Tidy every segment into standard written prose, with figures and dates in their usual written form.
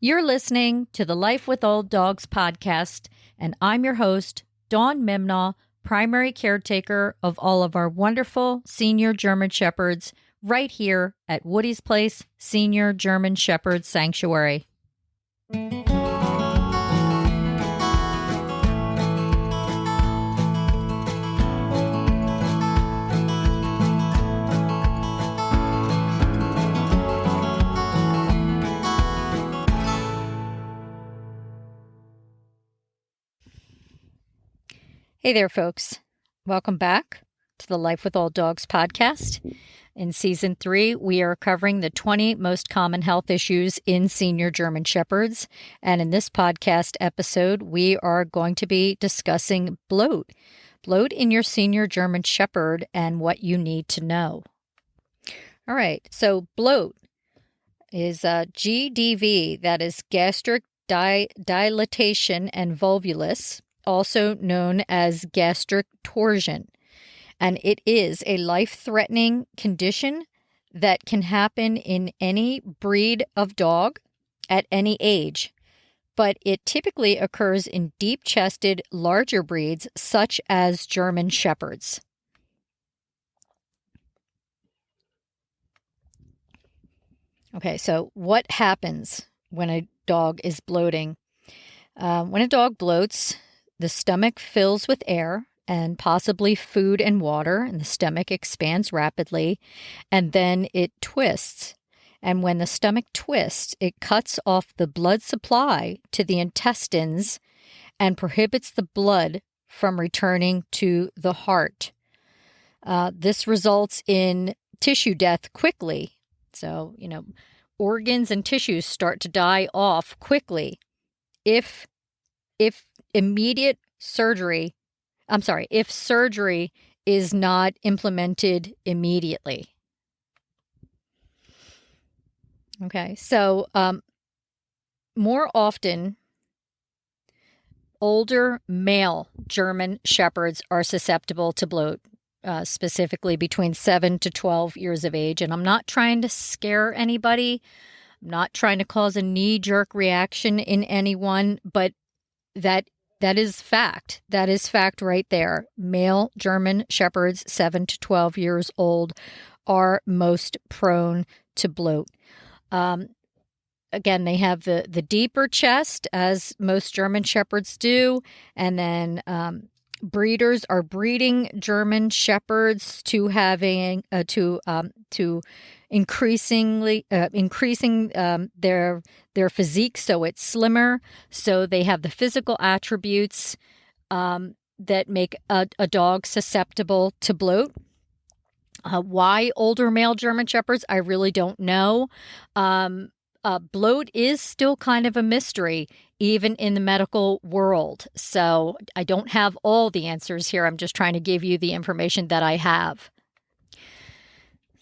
You're listening to the Life with Old Dogs podcast, and I'm your host, Dawn Mimnaugh, primary caretaker of all of our wonderful senior German Shepherds right here at Woody's Place Senior German Shepherd Sanctuary. Hey there, folks. Welcome back to the Life with Old Dogs podcast. In Season 3, we are covering the 20 most common health issues in senior German Shepherds. And in this podcast episode, we are going to be discussing bloat. Bloat in your senior German Shepherd and what you need to know. All right, so bloat is GDV, that is Gastric Dilatation and Volvulus, also known as Gastric Torsion. And it is a life-threatening condition that can happen in any breed of dog at any age. But it typically occurs in deep-chested, larger breeds such as German Shepherds. Okay, so what happens when a dog is bloating? When a dog bloats, the stomach fills with air and possibly food and water, and the stomach expands rapidly, and then it twists. And when the stomach twists, it cuts off the blood supply to the intestines and prohibits the blood from returning to the heart. This results in tissue death quickly. So, organs and tissues start to die off quickly if surgery is not implemented immediately. Okay, so more often, older male German Shepherds are susceptible to bloat, specifically between 7 to 12 years of age. And I'm not trying to scare anybody. I'm not trying to cause a knee-jerk reaction in anyone, but that is fact. That is fact right there. Male German Shepherds, 7 to 12 years old, are most prone to bloat. Again, they have the deeper chest, as most German Shepherds do, and then breeders are breeding German Shepherds to having increasing their physique, so it's slimmer, so they have the physical attributes that make a dog susceptible to bloat. Why older male German Shepherds? I really don't know. Bloat is still kind of a mystery, even in the medical world. So I don't have all the answers here. I'm just trying to give you the information that I have.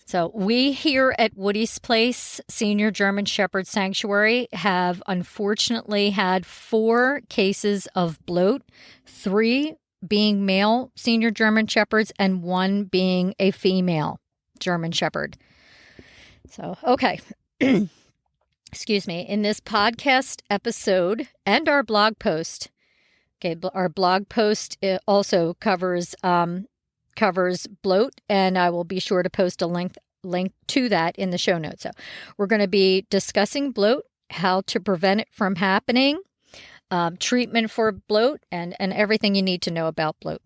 So we here at Woody's Place Senior German Shepherd Sanctuary have unfortunately had 4 cases of bloat, 3 being male senior German Shepherds and 1 being a female German Shepherd. So, okay. Excuse me. In this podcast episode and our blog post, our blog post also covers bloat, and I will be sure to post a link to that in the show notes. So we're going to be discussing bloat, how to prevent it from happening, treatment for bloat, and everything you need to know about bloat.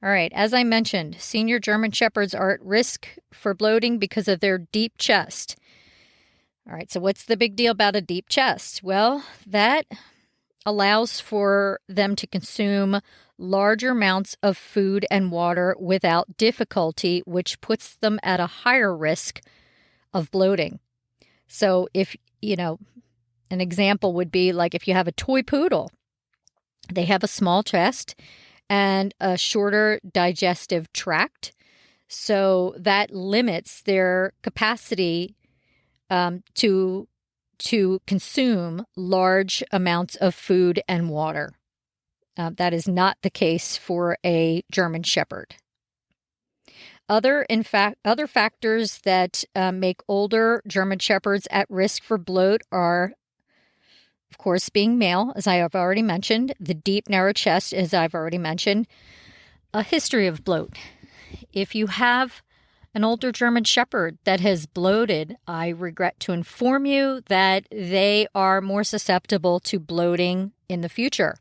All right, as I mentioned, senior German Shepherds are at risk for bloating because of their deep chest. All right, so what's the big deal about a deep chest? Well, that allows for them to consume larger amounts of food and water without difficulty, which puts them at a higher risk of bloating. So if, an example would be like if you have a toy poodle, they have a small chest and a shorter digestive tract. So that limits their capacity to consume large amounts of food and water. That is not the case for a German Shepherd. Other factors that make older German Shepherds at risk for bloat are of course, being male, as I have already mentioned, the deep, narrow chest, as I've already mentioned, a history of bloat. If you have an older German Shepherd that has bloated, I regret to inform you that they are more susceptible to bloating in the future.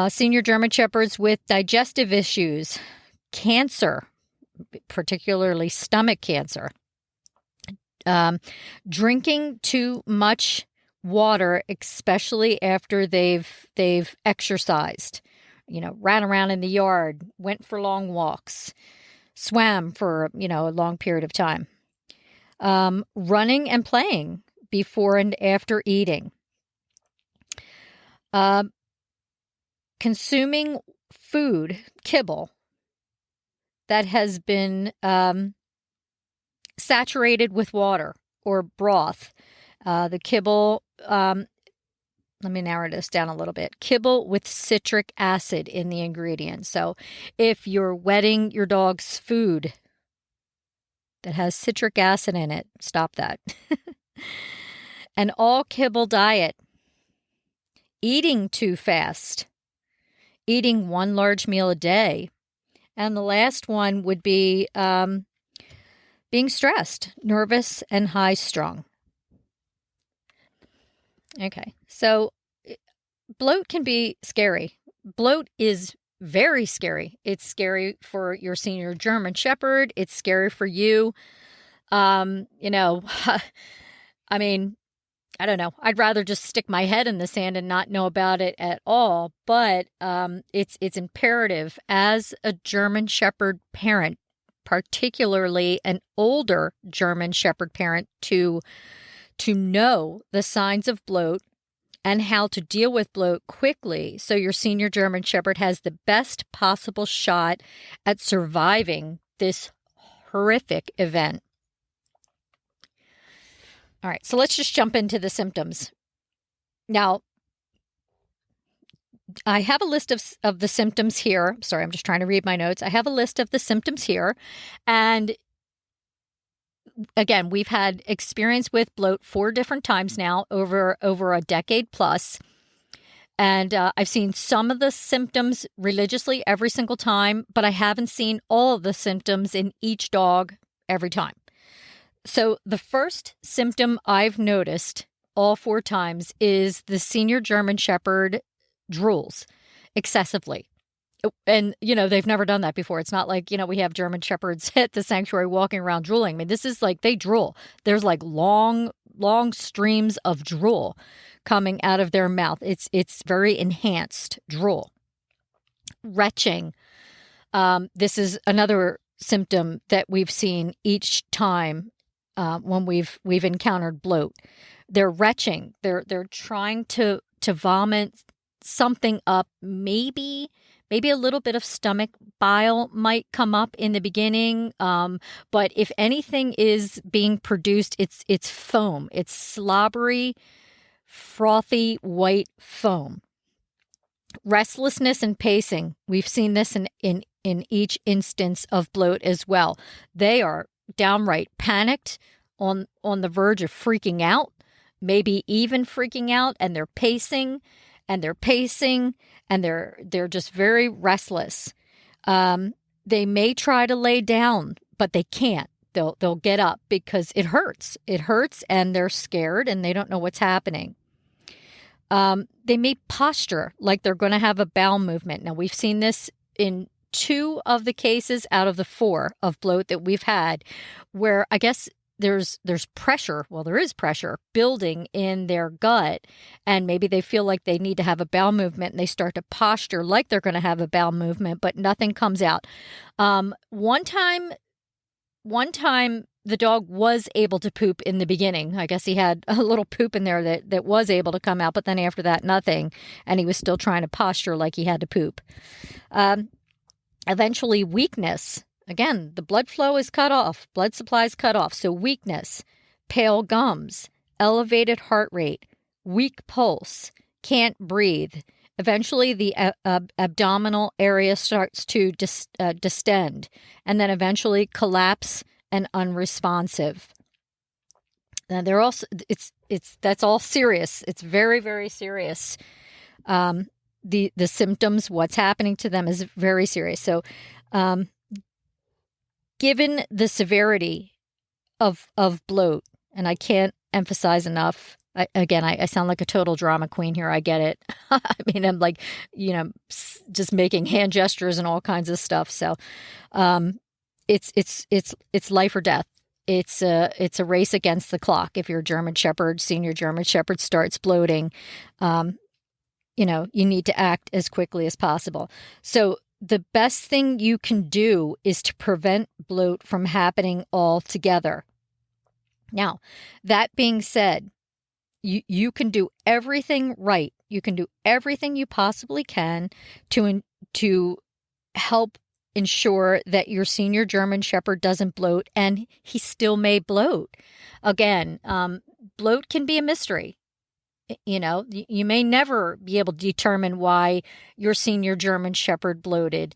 Senior German Shepherds with digestive issues, cancer, particularly stomach cancer, drinking too much water, especially after they've exercised, ran around in the yard, went for long walks, swam for, a long period of time, running and playing before and after eating, consuming food, kibble, that has been saturated with water or broth. The kibble, let me narrow this down a little bit. Kibble with citric acid in the ingredients. So if you're wetting your dog's food that has citric acid in it, stop that. An all kibble diet, eating too fast, eating one large meal a day. And the last one would be being stressed, nervous, and high-strung. Okay, so bloat can be scary. Bloat is very scary. It's scary for your senior German Shepherd. It's scary for you. I mean, I don't know. I'd rather just stick my head in the sand and not know about it at all. But it's imperative as a German Shepherd parent, particularly an older German Shepherd parent, to know the signs of bloat and how to deal with bloat quickly so your senior German Shepherd has the best possible shot at surviving this horrific event. All right, so let's just jump into the symptoms. Now, I have a list of the symptoms here. Sorry, I'm just trying to read my notes. I have a list of the symptoms here. And again, we've had experience with bloat 4 different times now over a decade plus. And I've seen some of the symptoms religiously every single time, but I haven't seen all of the symptoms in each dog every time. So the first symptom I've noticed all 4 times is the senior German Shepherd drools excessively. And, they've never done that before. It's not like, we have German Shepherds at the sanctuary walking around drooling. I mean, this is like they drool. There's like long streams of drool coming out of their mouth. It's very enhanced drool. Retching. This is another symptom that we've seen each time when we've encountered bloat. They're retching. They're trying to vomit something up. Maybe a little bit of stomach bile might come up in the beginning. But if anything is being produced, it's foam. It's slobbery, frothy white foam. Restlessness and pacing. We've seen this in each instance of bloat as well. They are downright panicked, on the verge of freaking out, maybe even freaking out, and they're pacing, and they're just very restless. They may try to lay down, but they can't. They'll get up because it hurts. It hurts, and they're scared, and they don't know what's happening. They may posture like they're going to have a bowel movement. Now, we've seen this in 2 of the cases out of the 4 of bloat that we've had, where I guess there's pressure. Well, there is pressure building in their gut, and maybe they feel like they need to have a bowel movement, and they start to posture like they're going to have a bowel movement, but nothing comes out. One time, the dog was able to poop in the beginning. I guess he had a little poop in there that was able to come out, but then after that, nothing, and he was still trying to posture like he had to poop. Eventually, weakness. Again, the blood flow is cut off, blood supply is cut off. So weakness, pale gums, elevated heart rate, weak pulse, can't breathe. Eventually, the abdominal area starts to distend, and then eventually collapse and unresponsive. And they're also that's all serious. It's very, very serious. The symptoms, what's happening to them is very serious. So, given the severity of bloat, and I can't emphasize enough. I sound like a total drama queen here. I get it. I mean, I'm like, just making hand gestures and all kinds of stuff. So, it's life or death. It's a race against the clock. If your German Shepherd, senior German Shepherd, starts bloating, you need to act as quickly as possible. So the best thing you can do is to prevent bloat from happening altogether. Now, that being said, you can do everything right. You can do everything you possibly can to help ensure that your senior German Shepherd doesn't bloat, and he still may bloat. Again, bloat can be a mystery. You may never be able to determine why your senior German Shepherd bloated.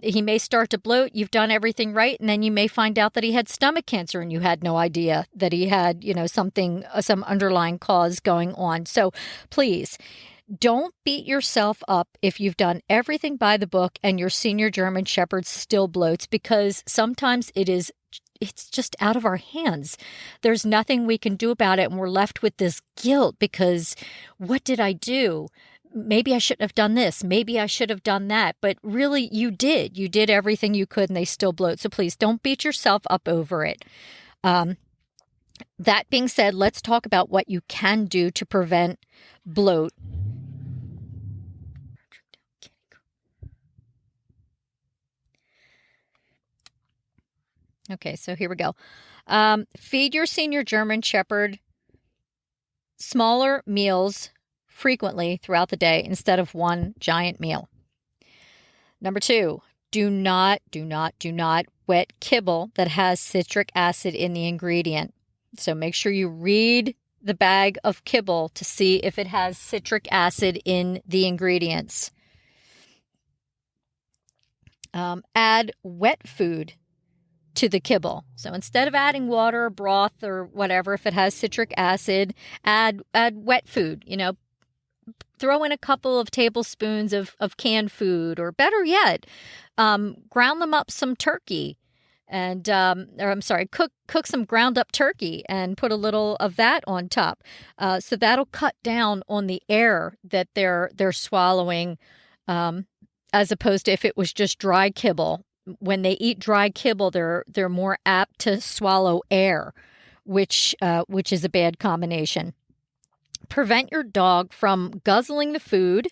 He may start to bloat. You've done everything right. And then you may find out that he had stomach cancer and you had no idea that he had, some underlying cause going on. So please don't beat yourself up if you've done everything by the book and your senior German Shepherd still bloats, because sometimes it's just out of our hands. There's nothing we can do about it, and we're left with this guilt because what did I do? Maybe I shouldn't have done this. Maybe I should have done that. But really, you did. You did everything you could, and they still bloat. So please don't beat yourself up over it. That being said, let's talk about what you can do to prevent bloat. Okay, so here we go. Feed your senior German Shepherd smaller meals frequently throughout the day instead of one giant meal. Number 2, do not wet kibble that has citric acid in the ingredient. So make sure you read the bag of kibble to see if it has citric acid in the ingredients. Add wet food to the kibble. So instead of adding water or broth or whatever, if it has citric acid, add wet food. Throw in a couple of tablespoons of canned food, or better yet, ground them up some turkey and cook some ground up turkey and put a little of that on top. So that'll cut down on the air that they're swallowing, as opposed to if it was just dry kibble. When they eat dry kibble, they're more apt to swallow air, which is a bad combination. Prevent your dog from guzzling the food,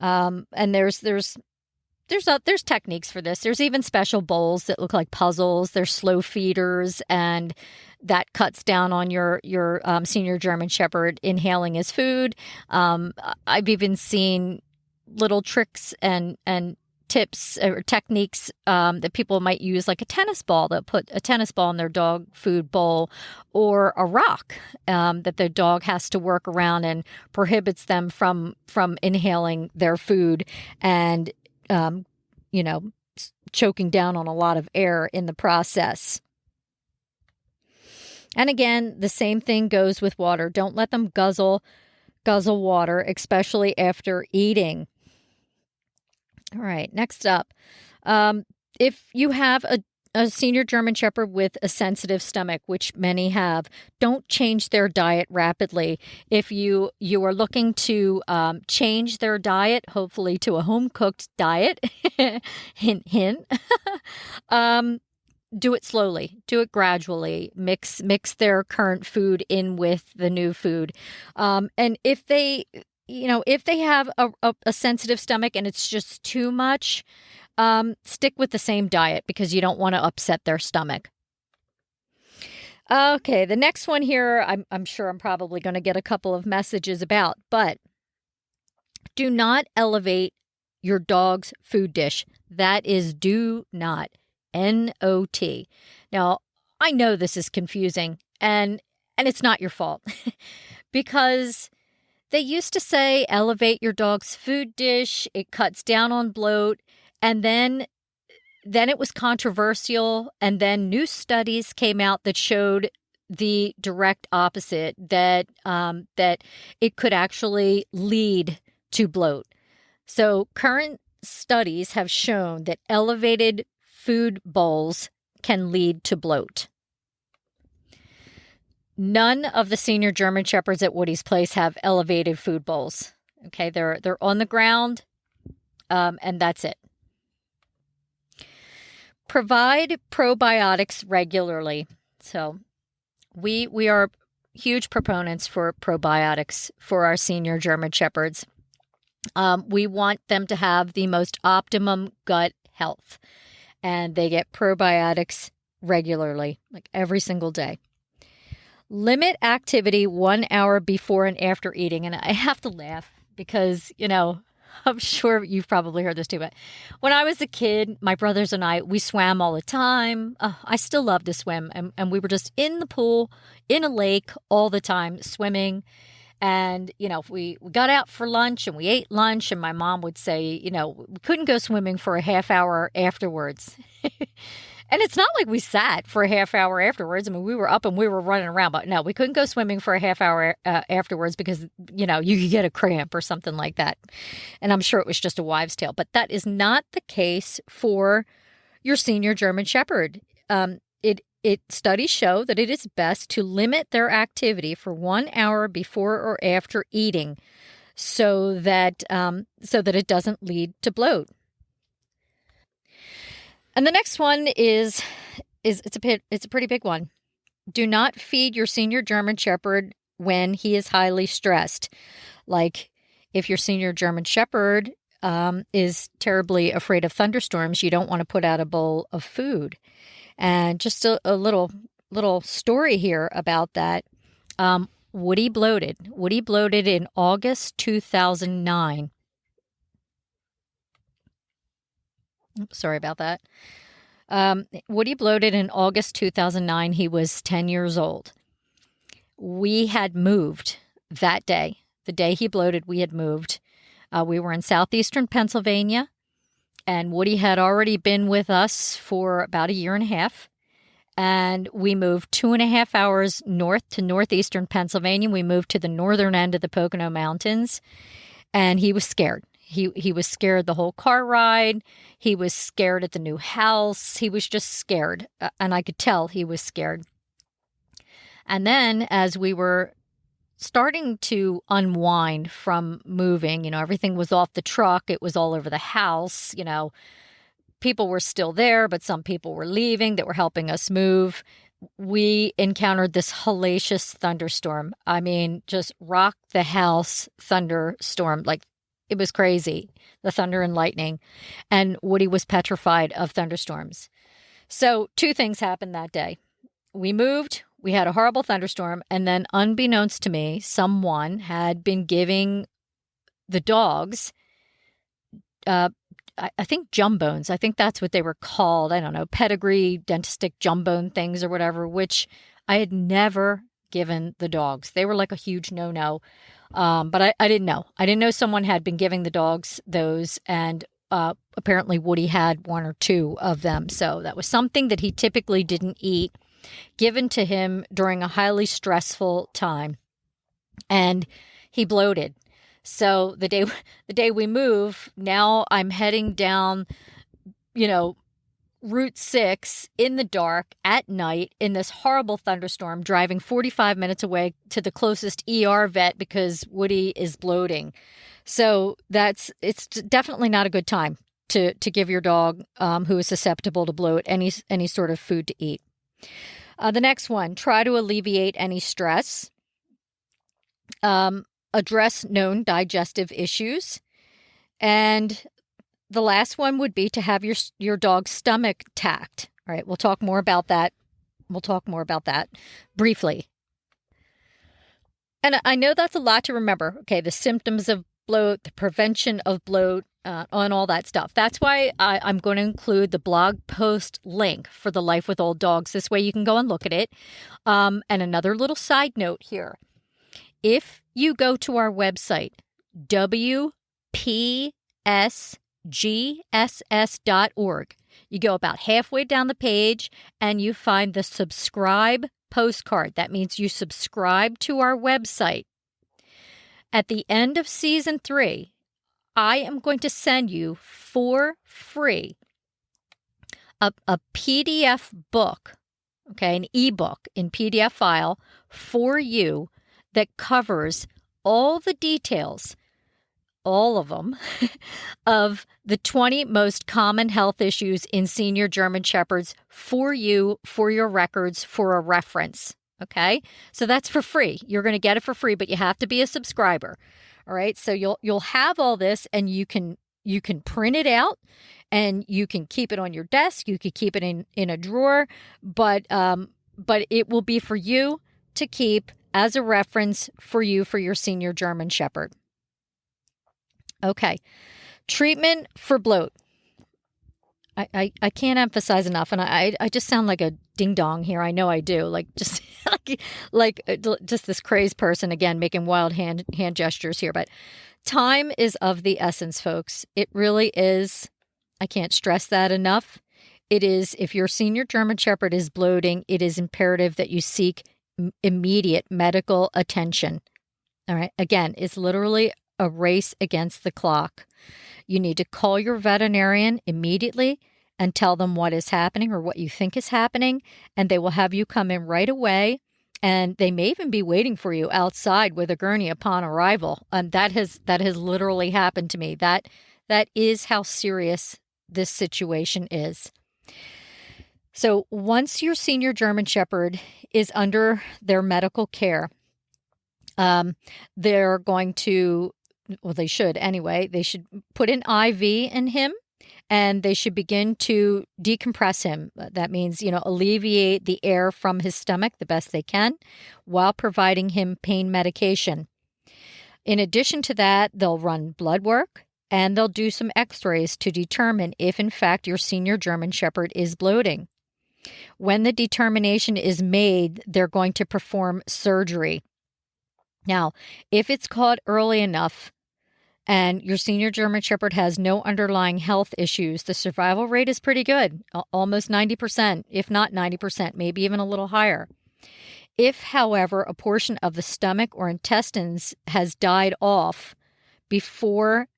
and there's techniques for this. There's even special bowls that look like puzzles. They're slow feeders, and that cuts down on your senior German Shepherd inhaling his food. I've even seen little tricks and tips or techniques that people might use, like a tennis ball. They'll put a tennis ball in their dog food bowl, or a rock that the dog has to work around and prohibits them from inhaling their food and choking down on a lot of air in the process. And again, the same thing goes with water. Don't let them guzzle water, especially after eating. All right, next up, if you have a senior German Shepherd with a sensitive stomach, which many have, don't change their diet rapidly. If you are looking to change their diet, hopefully to a home-cooked diet, hint, hint, do it slowly, do it gradually, mix their current food in with the new food. And if they have a sensitive stomach and it's just too much, stick with the same diet because you don't want to upset their stomach. Okay, the next one here, I'm sure I'm probably going to get a couple of messages about, but do not elevate your dog's food dish. That is do not, N-O-T. Now, I know this is confusing, and it's not your fault because they used to say elevate your dog's food dish. It cuts down on bloat. And then it was controversial. And then new studies came out that showed the direct opposite, that that it could actually lead to bloat. So current studies have shown that elevated food bowls can lead to bloat. None of the senior German Shepherds at Woody's Place have elevated food bowls. Okay, they're on the ground, and that's it. Provide probiotics regularly. So we are huge proponents for probiotics for our senior German Shepherds. We want them to have the most optimum gut health, and they get probiotics regularly, like every single day. Limit activity 1 hour before and after eating. And I have to laugh because, I'm sure you've probably heard this too, but when I was a kid, my brothers and I, we swam all the time. I still love to swim. And we were just in the pool, in a lake all the time, swimming. And, we got out for lunch and we ate lunch, and my mom would say, we couldn't go swimming for a half hour afterwards. And it's not like we sat for a half hour afterwards. I mean, we were up and we were running around, but no, we couldn't go swimming for a half hour afterwards because, you could get a cramp or something like that. And I'm sure it was just a wives' tale, but that is not the case for your senior German Shepherd. Studies show that it is best to limit their activity for 1 hour before or after eating, so that it doesn't lead to bloat. And the next one is it's a pretty big one. Do not feed your senior German Shepherd when he is highly stressed. Like if your senior German Shepherd is terribly afraid of thunderstorms, you don't want to put out a bowl of food. And just a little story here about that. Woody bloated. Woody bloated in August 2009. Sorry about that. Woody bloated in August 2009. He was 10 years old. We had moved that day. The day he bloated, we had moved. We were in southeastern Pennsylvania, and Woody had already been with us for about a year and a half. And we moved 2.5 hours north to northeastern Pennsylvania. We moved to the northern end of the Pocono Mountains, and he was scared. He was scared the whole car ride. He was scared at the new house. He was just scared, and I could tell he was scared. And then as we were starting to unwind from moving, everything was off the truck. It was all over the house. People were still there, but some people were leaving that were helping us move. We encountered this hellacious thunderstorm. I mean, just rock the house thunderstorm. Like, it was crazy, the thunder and lightning. And Woody was petrified of thunderstorms. So 2 things happened that day. We moved, we had a horrible thunderstorm, and then unbeknownst to me, someone had been giving the dogs, I think jumbones. I think that's what they were called. I don't know, pedigree, dentistic jumbone things or whatever, which I had never given the dogs. They were like a huge no-no. But I didn't know. I didn't know someone had been giving the dogs those, and apparently Woody had 1 or 2 of them. So that was something that he typically didn't eat, given to him during a highly stressful time. And he bloated. So the day we move, now I'm heading down, Route 6 in the dark at night in this horrible thunderstorm, driving 45 minutes away to the closest ER vet because Woody is bloating. So it's definitely not a good time to give your dog who is susceptible to bloat any sort of food to eat. The next one, try to alleviate any stress. Address known digestive issues. And the last one would be to have your dog's stomach tacked. All right, we'll talk more about that. Briefly. And I know that's a lot to remember. Okay, the symptoms of bloat, the prevention of bloat, on all that stuff. That's why I'm going to include the blog post link for the Life with Old Dogs. This way you can go and look at it. And another little side note here. If you go to our website, WPSGSS.org, you go about halfway down the page and you find the subscribe postcard. That means you subscribe to our website. At the end of season 3, I am going to send you for free a PDF book, okay, an ebook in PDF file for you that covers all the details, all of them, of the 20 most common health issues in senior German Shepherds for you, for your records, for a reference. Okay, so that's for free. You're going to get it for free, but you have to be a subscriber. All right, so you'll have all this, and you can print it out, and you can keep it on your desk. You could keep it in a drawer, but it will be for you to keep as a reference for you for your senior German Shepherd. Okay, treatment for bloat. I can't emphasize enough, and I just sound like a ding dong here. I know I do, like just just this crazed person again making wild hand gestures here. But time is of the essence, folks. It really is. I can't stress that enough. It is, if your senior German Shepherd is bloating, it is imperative that you seek immediate medical attention. All right. Again, it's literally a race against the clock. You need to call your veterinarian immediately and tell them what is happening or what you think is happening, and they will have you come in right away. And they may even be waiting for you outside with a gurney upon arrival. That has literally happened to me. That is how serious this situation is. So once your senior German Shepherd is under their medical care, they're going to, well, they should anyway, they should put an IV in him, and they should begin to decompress him. That means, alleviate the air from his stomach the best they can while providing him pain medication. In addition to that, they'll run blood work, and they'll do some x-rays to determine if, in fact, your senior German Shepherd is bloating. When the determination is made, they're going to perform surgery. Now, if it's caught early enough and your senior German Shepherd has no underlying health issues, the survival rate is pretty good, almost 90%, if not 90%, maybe even a little higher. If, however, a portion of the stomach or intestines has died off before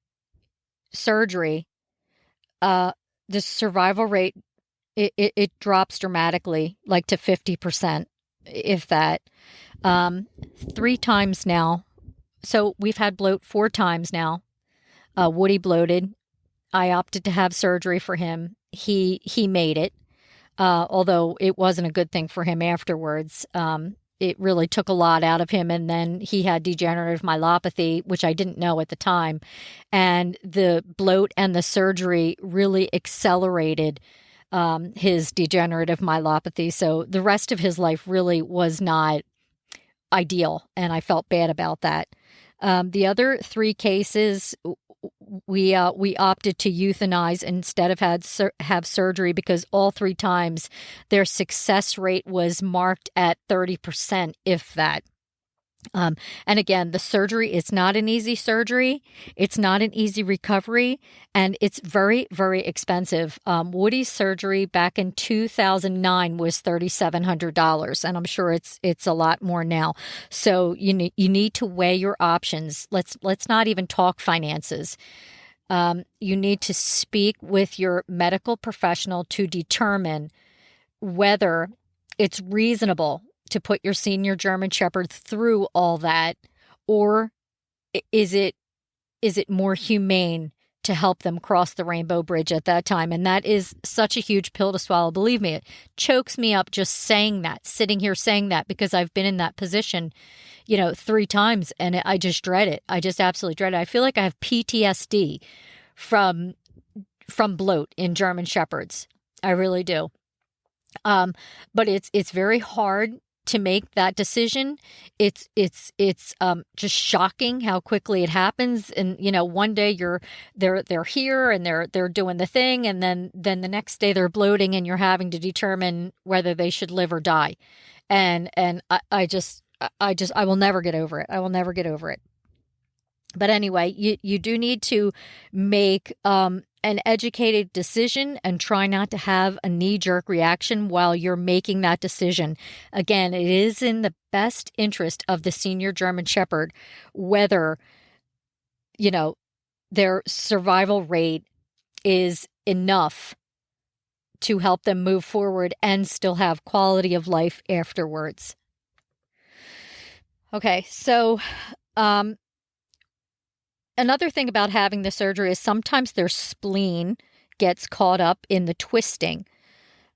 surgery, the survival rate, it drops dramatically, like to 50%, if that. 3 times now. So we've had bloat 4 times now. Woody bloated. I opted to have surgery for him. He made it, although it wasn't a good thing for him afterwards. It really took a lot out of him, and then he had degenerative myelopathy, which I didn't know at the time. And the bloat and the surgery really accelerated his degenerative myelopathy. So the rest of his life really was not ideal, and I felt bad about that. The other 3 cases, we opted to euthanize instead of have surgery, because all 3 times their success rate was marked at 30%, if that. And again, the surgery, it's not an easy surgery. It's not an easy recovery, and it's very, very expensive. Woody's surgery back in 2009 was $3,700, and I'm sure it's a lot more now. So you need to weigh your options. Let's not even talk finances. You need to speak with your medical professional to determine whether it's reasonable to put your senior German Shepherd through all that, or is it more humane to help them cross the rainbow bridge at that time? And that is such a huge pill to swallow. Believe me, it chokes me up just saying that, sitting here saying that, because I've been in that position, 3 times, and I just dread it. I just absolutely dread it. I feel like I have PTSD from bloat in German Shepherds. I really do. But it's very hard to make that decision. It's just shocking how quickly it happens. And one day they're here and they're doing the thing, and then the next day they're bloating, and you're having to determine whether they should live or die. And I will never get over it. I will never get over it. But anyway, you do need to make an educated decision and try not to have a knee-jerk reaction while you're making that decision. Again, it is in the best interest of the senior German Shepherd, whether, their survival rate is enough to help them move forward and still have quality of life afterwards. Okay, so another thing about having the surgery is sometimes their spleen gets caught up in the twisting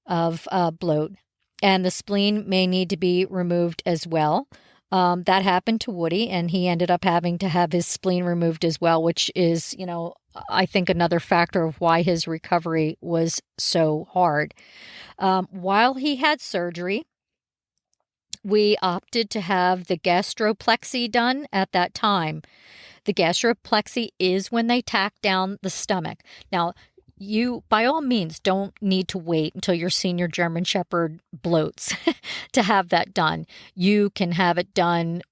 of bloat, and the spleen may need to be removed as well. That happened to Woody, and he ended up having to have his spleen removed as well, which is, I think another factor of why his recovery was so hard. While he had surgery, we opted to have the gastroplexy done at that time. The gastroplexy is when they tack down the stomach. Now, you, by all means, don't need to wait until your senior German Shepherd bloats to have that done. You can have it done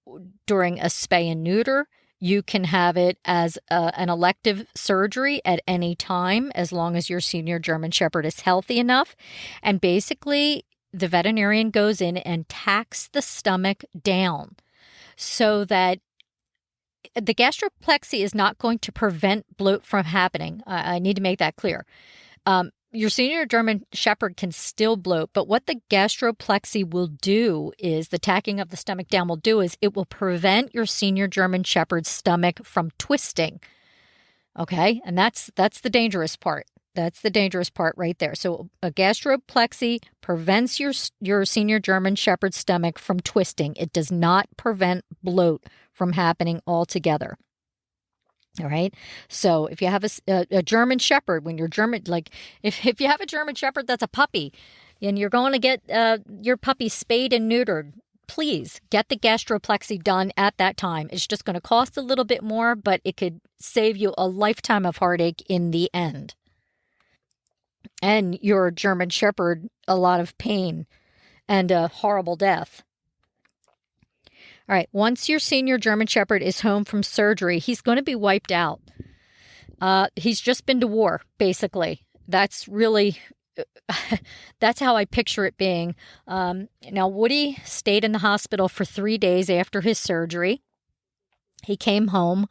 during a spay and neuter. You can have it as an elective surgery at any time, as long as your senior German Shepherd is healthy enough. And basically, the veterinarian goes in and tacks the stomach down so that the gastroplexy is not going to prevent bloat from happening. I need to make that clear. Your senior German Shepherd can still bloat, but what the gastroplexy will do is, the tacking of the stomach down will do is, it will prevent your senior German Shepherd's stomach from twisting. Okay? And that's the dangerous part. That's the dangerous part right there. So a gastroplexy prevents your senior German Shepherd stomach from twisting. It does not prevent bloat from happening altogether. All right. So if you have a German Shepherd, when you're German, like if you have a German Shepherd that's a puppy and you're going to get your puppy spayed and neutered, please get the gastroplexy done at that time. It's just going to cost a little bit more, but it could save you a lifetime of heartache in the end. And your German Shepherd a lot of pain and a horrible death. All right, once your senior German Shepherd is home from surgery, he's going to be wiped out. He's just been to war, basically. That's really, that's how I picture it being. Now, Woody stayed in the hospital for 3 days after his surgery. He came home.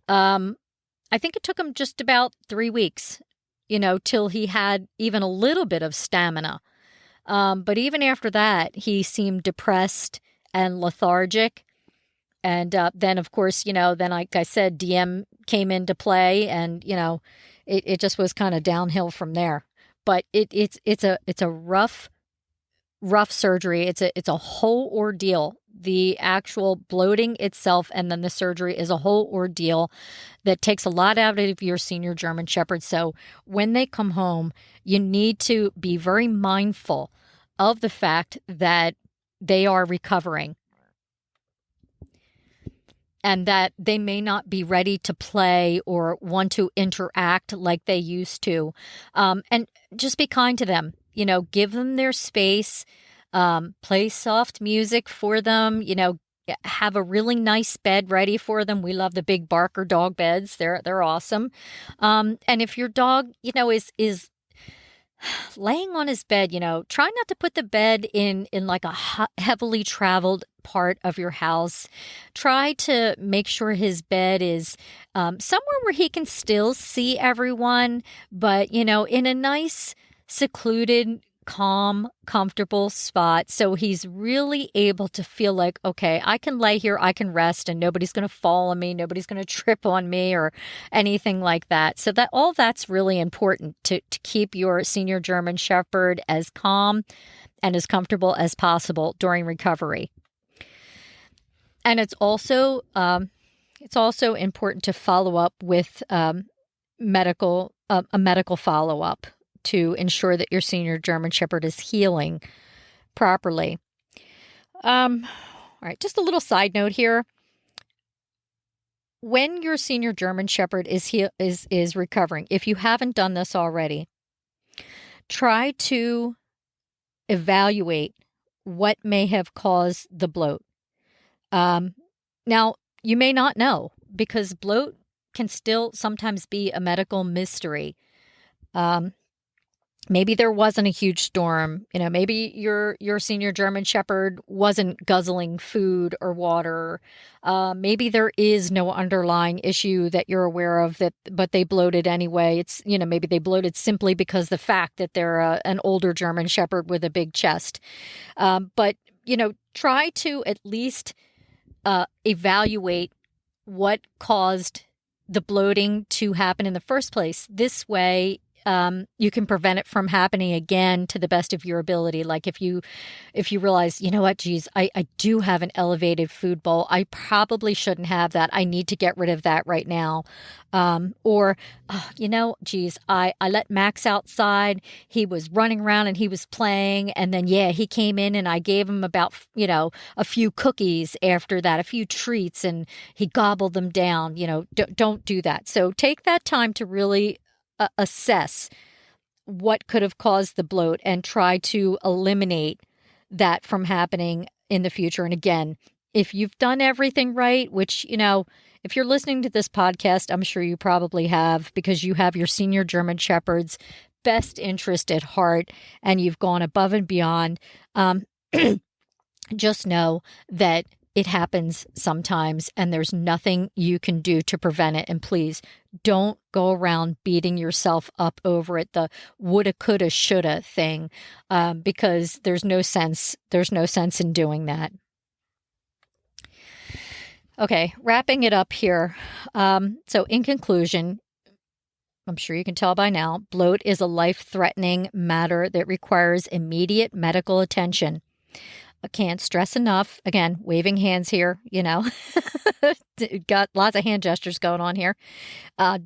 I think it took him just about 3 weeks, till he had even a little bit of stamina. But even after that, he seemed depressed and lethargic. And then, of course, then, like I said, DM came into play, and, it just was kind of downhill from there. But it's a rough surgery. It's a whole ordeal. The actual bloating itself and then the surgery is a whole ordeal that takes a lot out of your senior German Shepherd. So when they come home, you need to be very mindful of the fact that they are recovering and that they may not be ready to play or want to interact like they used to. And just be kind to them, give them their space, play soft music for them, have a really nice bed ready for them. We love the big Barker dog beds. They're awesome. And if your dog, is laying on his bed, try not to put the bed in like a heavily traveled part of your house. Try to make sure his bed is somewhere where he can still see everyone, but, in a nice, secluded, calm, comfortable spot. So he's really able to feel like, okay, I can lay here, I can rest, and nobody's going to fall on me, nobody's going to trip on me or anything like that. So that all that's really important to keep your senior German Shepherd as calm and as comfortable as possible during recovery. And it's also important to follow up with a medical follow-up to ensure that your senior German Shepherd is healing properly. All right, just a little side note here. When your senior German Shepherd is recovering, if you haven't done this already, try to evaluate what may have caused the bloat. Now, you may not know, because bloat can still sometimes be a medical mystery. Maybe there wasn't a huge storm. Maybe your senior German Shepherd wasn't guzzling food or water. Maybe there is no underlying issue that you're aware of but they bloated anyway. It's, maybe they bloated simply because the fact that they're an older German Shepherd with a big chest. But try to at least evaluate what caused the bloating to happen in the first place. This way, you can prevent it from happening again to the best of your ability. Like if you realize, geez, I do have an elevated food bowl. I probably shouldn't have that. I need to get rid of that right now. Geez, I let Max outside. He was running around and he was playing. And then, he came in and I gave him about, a few cookies after that, a few treats, and he gobbled them down. Don't do that. So take that time to really assess what could have caused the bloat and try to eliminate that from happening in the future. And again, if you've done everything right, which, if you're listening to this podcast, I'm sure you probably have, because you have your senior German Shepherd's best interest at heart and you've gone above and beyond, just know that it happens sometimes and there's nothing you can do to prevent it. And please don't go around beating yourself up over it, the woulda, coulda, shoulda thing, because there's no sense in doing that. Okay, wrapping it up here. So in conclusion, I'm sure you can tell by now, bloat is a life-threatening matter that requires immediate medical attention. I can't stress enough, again, waving hands here, got lots of hand gestures going on here.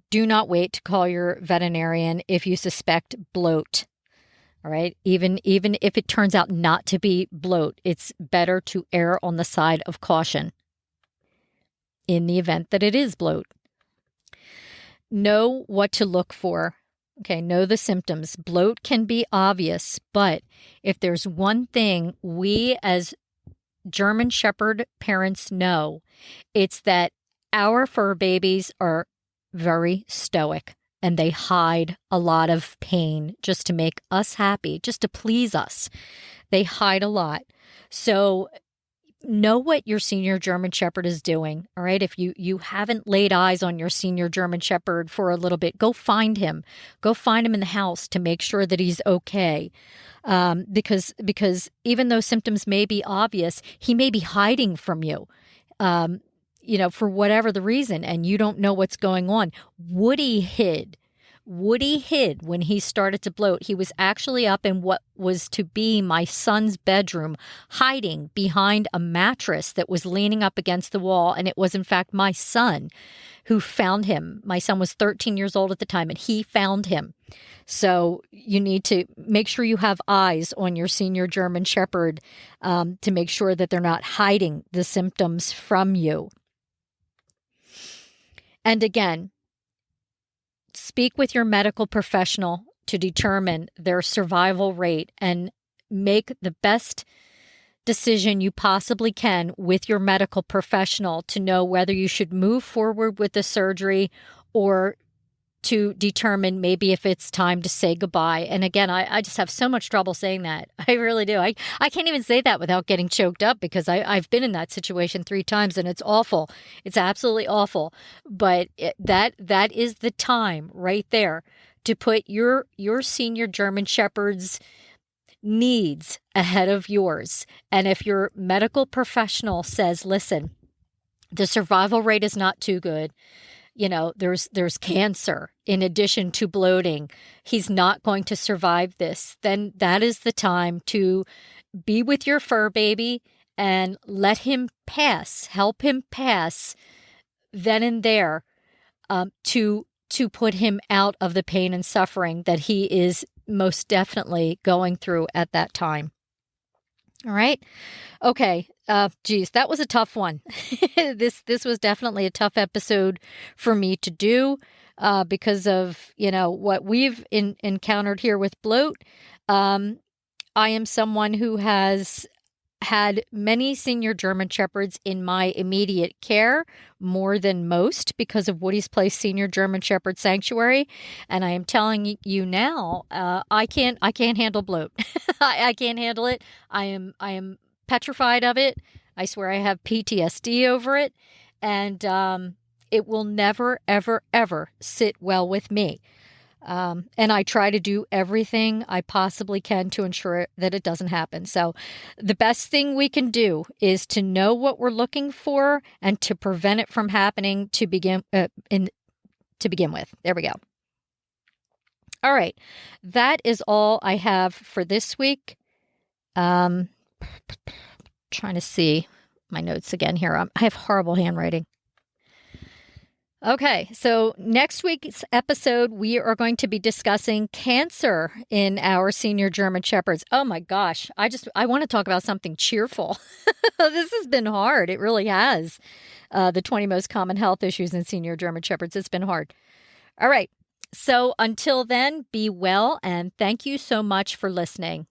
Do not wait to call your veterinarian if you suspect bloat. All right. Even if it turns out not to be bloat, it's better to err on the side of caution in the event that it is bloat. Know what to look for. Okay, know the symptoms. Bloat can be obvious, but if there's one thing we as German Shepherd parents know, it's that our fur babies are very stoic and they hide a lot of pain just to make us happy, just to please us. They hide a lot. So know what your senior German Shepherd is doing, all right? If you haven't laid eyes on your senior German Shepherd for a little bit, go find him. Go find him in the house to make sure that he's okay. Because even though symptoms may be obvious, he may be hiding from you, for whatever the reason, and you don't know what's going on. Woody hid when he started to bloat. He was actually up in what was to be my son's bedroom, hiding behind a mattress that was leaning up against the wall. And it was, in fact, my son who found him. My son was 13 years old at the time, and he found him. So you need to make sure you have eyes on your senior German Shepherd to make sure that they're not hiding the symptoms from you. And again, speak with your medical professional to determine their survival rate and make the best decision you possibly can with your medical professional to know whether you should move forward with the surgery or to determine maybe if it's time to say goodbye. And again, I just have so much trouble saying that. I really do. I can't even say that without getting choked up because I've been in that situation 3 times and it's awful. It's absolutely awful. But that is the time right there to put your senior German Shepherd's needs ahead of yours. And if your medical professional says, listen, the survival rate is not too good, there's cancer in addition to bloating, he's not going to survive this, then that is the time to be with your fur baby and let him pass, help him pass then and there, to put him out of the pain and suffering that he is most definitely going through at that time. All right. Okay. Geez, that was a tough one. This was definitely a tough episode for me to do because of, what we've encountered here with bloat. I am someone who has had many senior German Shepherds in my immediate care, more than most, because of Woody's Place Senior German Shepherd Sanctuary. And I am telling you now, I can't handle bloat. I can't handle it. I am petrified of it. I swear I have PTSD over it, and it will never, ever, ever sit well with me. And I try to do everything I possibly can to ensure that it doesn't happen. So the best thing we can do is to know what we're looking for and to prevent it from happening to begin with. There we go. All right. That is all I have for this week. Trying to see my notes again here. I have horrible handwriting. Okay, so next week's episode, we are going to be discussing cancer in our senior German Shepherds. Oh my gosh, I want to talk about something cheerful. This has been hard. It really has. The 20 most common health issues in senior German Shepherds. It's been hard. All right, so until then, be well, and thank you so much for listening.